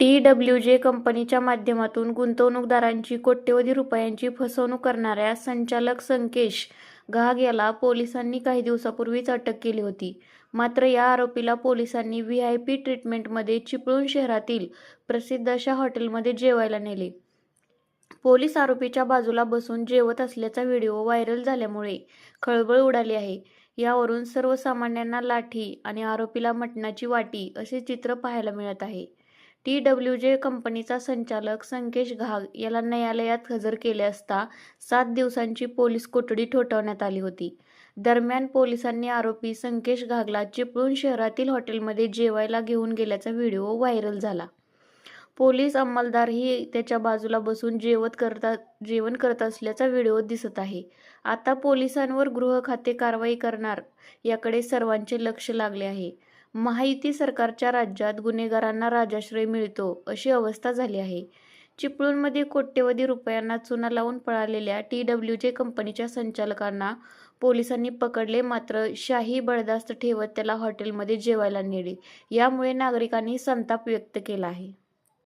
TWJ कंपनीच्या माध्यमातून गुंतवणूकदारांची कोट्यवधी रुपयांची फसवणूक करणाऱ्या संचालक संकेश घाग याला पोलिसांनी काही दिवसांपूर्वीच अटक केली होती. मात्र या आरोपीला पोलिसांनी व्हीआयपी ट्रीटमेंटमध्ये चिपळूण शहरातील प्रसिद्ध अशा हॉटेलमध्ये जेवायला नेले. पोलीस आरोपीच्या बाजूला बसून जेवत असल्याचा व्हिडिओ व्हायरल झाल्यामुळे खळबळ उडाली आहे. यावरून सर्वसामान्यांना लाठी आणि आरोपीला मटणाची वाटी असे चित्र पाहायला मिळत आहे. TWJ कंपनीचा संचालक संकेश घाग याला न्यायालयात हजर केले असता 7 दिवसांची पोलीस कोठडी ठोठावण्यात आली होती. दरम्यान पोलिसांनी आरोपी संकेश घागला चिपळूण शहरातील हॉटेलमध्ये जेवायला घेऊन गेल्याचा व्हिडिओ व्हायरल झाला. पोलीस अंमलदारही त्याच्या बाजूला बसून जेवण करत असल्याचा व्हिडिओ दिसत आहे. आता पोलिसांवर गृह खाते कारवाई करणार याकडे सर्वांचे लक्ष लागले आहे. महायुती सरकारच्या राज्यात गुन्हेगारांना राजाश्रय मिळतो अशी अवस्था झाली आहे. चिपळूणमध्ये कोट्यवधी रुपयांना चुना लावून पळालेल्या TWJ कंपनीच्या संचालकांना पोलिसांनी पकडले, मात्र शाही बडदास्त ठेवत त्याला हॉटेलमध्ये जेवायला नेले. यामुळे नागरिकांनी संताप व्यक्त केला आहे.